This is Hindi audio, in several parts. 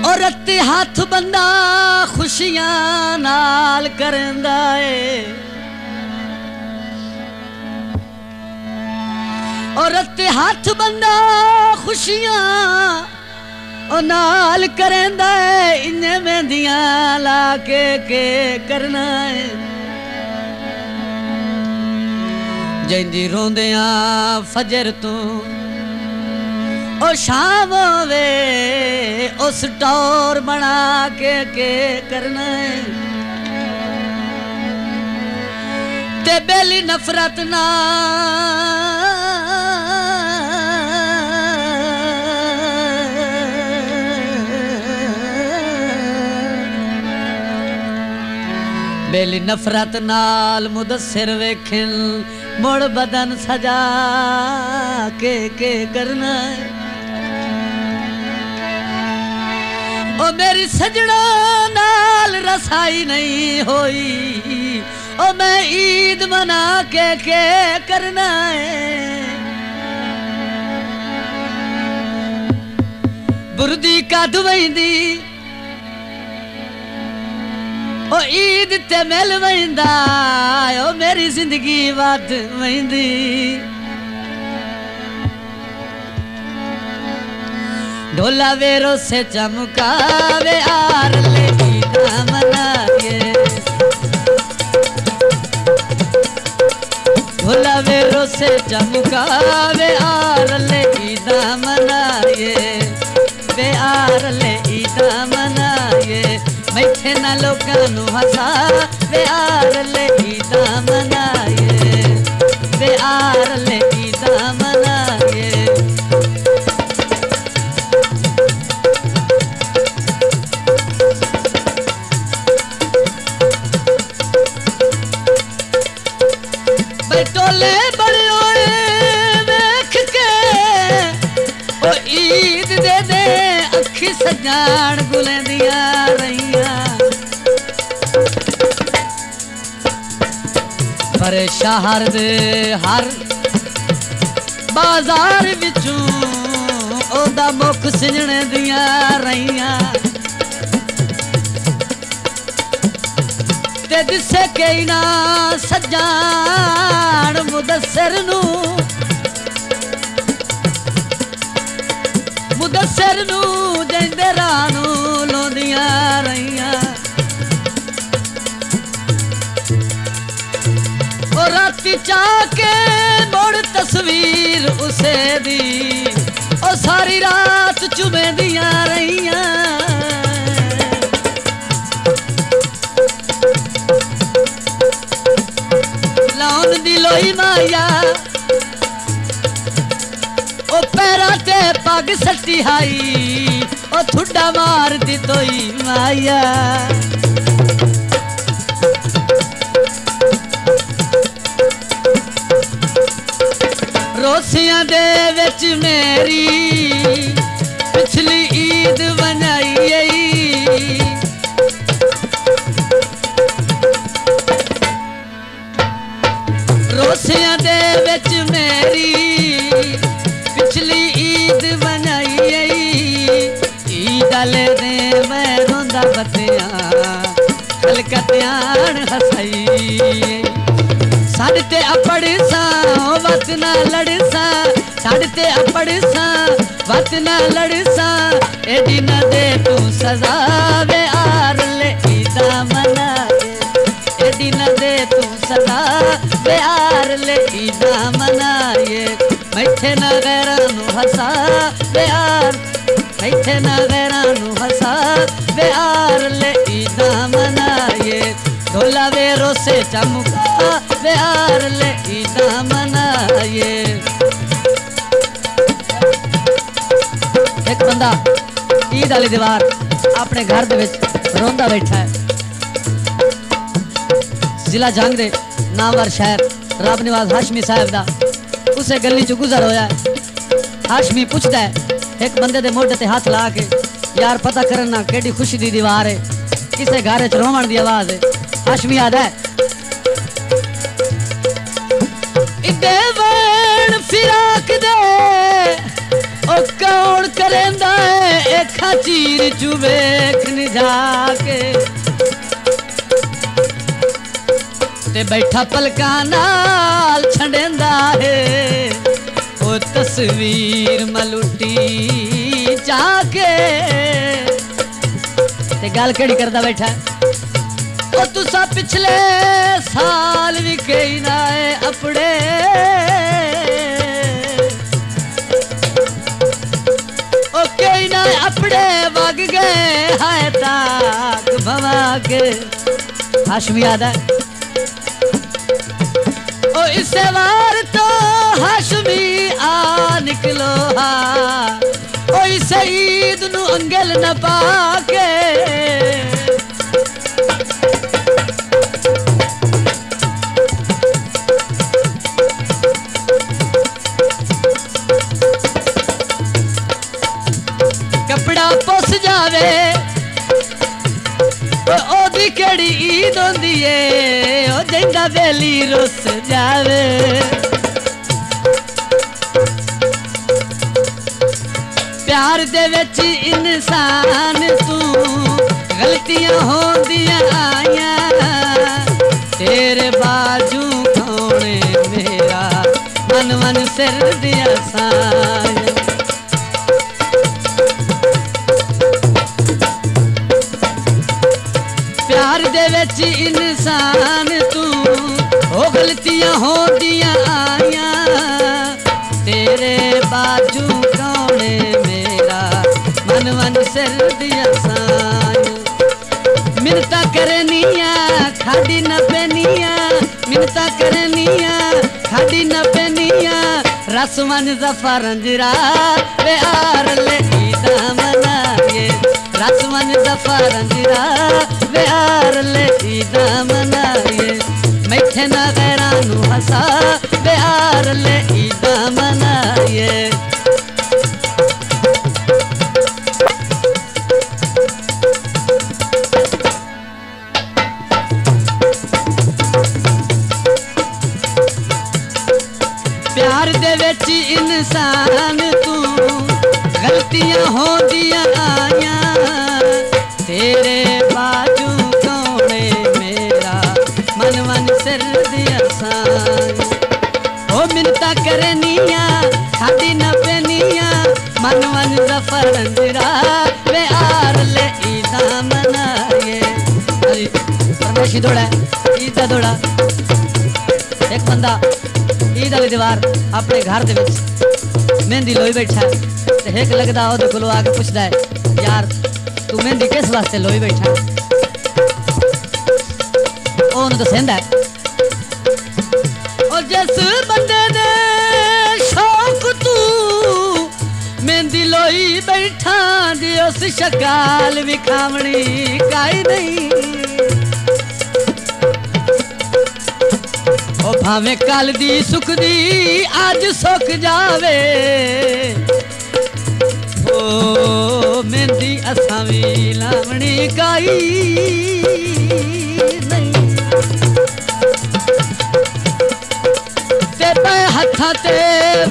और रत्ते हाथ बंदा खुशियां नाल करंदा है और रत्ते हाथ बंदा खुशियां ओ नाल करंदा है इन्ने मेहंदियां ला के करना है जिंदी रोंदियां फजर तू ओ शाम वे उस टौर बना के करना है ते बेली नफरत ना बेली नफरत नाल मुदस्सिर वेखिन मुड़ बदन सजा के करना है ओ मेरी सजना नाल रसाई नहीं होई ओ मैं ईद मना के करना है बुरदी का दुवैंदी ओ ईद ते मिल वैंदा ओ मेरी जिंदगी वध वैंदी ढोला वेरो से चमकावे आर ले ईदा मनाए ढोला वेरो से चमकावे आर ले ईदा मनाए वे आर ले ईदा मनाए मैथे ना लोकां नू हसा वे आर ले ईदा मनाए वे आर ले ईदा मनाए टोले बड़े वेख के ओ ईद दे अखी सजान गुलेंदियां रहियां पर शहर दे हर बाजार विचों ओदा मुख सिजणे दियां रहियां ते दिसे कई ना सजान मुदस्सिर नू जंदे रानू लोंदियां रहियां ओ राती चाके मुड़ तस्वीर उसे दी ओ सारी रात चुमेंदियां रहियां लाउन दी लोई माया ओ पैरा ते पग सट्टी हाई ओ ठुड्डा मार दी तोई माया रोसियां दे विच मेरी पिछली ईद बनाई रोसियां दे विच मेरी पिछली ईद बनाई ईद आले दे मैं रोंदा बतियां खलकत्यान हसाई साढ़े ते अपड़ सा वत ना लड़ सा साढ़े ते अपड़ सा वत ना लड़ सा एडी न दे तू सजा वे आर ले ईदा मनाए एडी न दे तू सजा वे आर ले ईदा मनाए मैथे ना गैरां नू हसा वे आर मैथे ना गैरां नू हसा वे आर ले ईदा मनाए ढोला वेरो से चमका वे आर ले ईदा मनाए एक बंदा ईद वाली दीवार अपने घर दे विच रोंदा बैठा है जिला जंग दे नामवर शहर रब निवाज हाशमी साहब दा उसे गली चो गुजर होया है हाशमी पूछता है एक बंदे दे मोढे ते हाथ ला के यार पता करना केडी खुशी दी दीवार है किसे घर च रोवण दी आवाज है हाशमी आदा है इदे वण फिराक दे ओ कौन करेंदा है अखा चीर चू वेख जाके ते बैठा पलका नाल छड़ेंदा है ओ तस्वीर मलुटी जाके ते गल केड़ी करदा बैठा ओ तुसा पिछले साल भी कई ना अपने ओ कई ना अपने वग गए हाय ताक भवा के हाशमी याद है ओ इस बार तो हाशमी आ निकलो हा ओ इस ईद नु अंगल न पाके कपड़ा पुस जावे ओदी केड़ी ईद होंदी है ओ जिंदा बेली रुस जावे प्यार दे विच इंसान तू गलतियां होंदियां आईयां तेरे बाजू खोने मेरा मन मन सिर दिया साया प्यार दे विच इंसान तू ओ गलतियां होंदियां आईयां तेरे बाजू कौने मेरा मन मन सिर दिया साया मिन्नता करनिया खाड़ी न पेनिया मिन्नता करनिया खाड़ी न पेनिया रसमन जफर रंजरा वे आर ले ईदा मनाए रसमन जफर रंजरा वे आर ले ईदा मनाए मैठे ना गैरा नु हसा वे आर ले ईदा मनाए प्यार दे विच इंसान तू गलतियां होंदियां आईयां तेरे बाजू कौने मेरा मन मन सिर दिया साया ओ मिन्नता करनिया खाड़ी न पेनिया मन मन जफर रंजरा वे आर ले ईदा मनाए परमेशी दौड़ा ईदा दौड़ा एक बंदा ईद वाली दीवार अपने घर दे विच मेहंदी लोई बैठा ते एक लगदा ओदे कोलो आके पुछदा है यार तू मेहंदी किस वास्ते लोई बैठा ओनु दसेंदा है ओ जिस बंदे दे शौक तू मेहंदी लोई बैठा दी उस शकाल विखावणी काई नहीं ओ भावे कल दी सुख दी आज सुख जावे ओ मेहंदी असां भी लावणी काई नहीं ते मैं हत्थां ते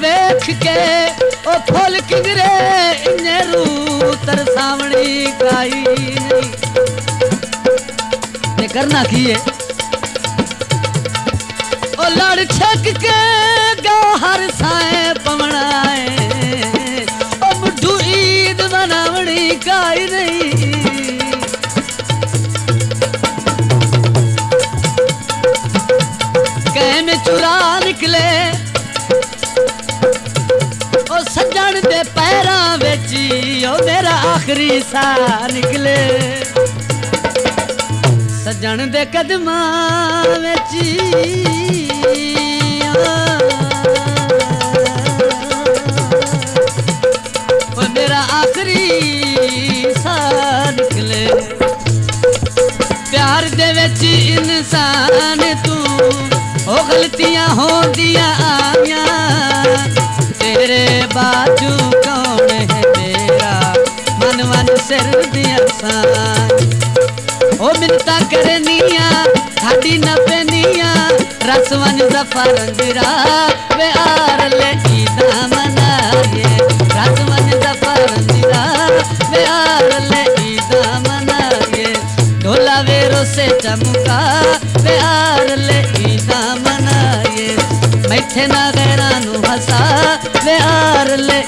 वेख के ओ फुल किंगरे इन्ने रू तरसावणी काई नहीं ते करना की है ओ लड़ छक के गो हर साए पवनाए ओ मुठू ईद बनावणी काई नहीं कह में चुरा निकले ओ सजन दे पैरां विच ओ मेरा आखिरी सा निकले सजन दे कदमां विच मेरा आखिरी सा निकले प्यार दे विच इंसान तू ओ गलतियां होंदियां आईयां तेरे बाजू कौन है मेरा मन मन सिर दिया साया ओ मिन्नता करनिया खाड़ी न पेनिया रसवन जफर रंजरा वे आर ले ईदा मनाए रसवन नूरों से चमका प्यार ले ईदा मनाए, मैथे ना गैरानू हसा प्यार ले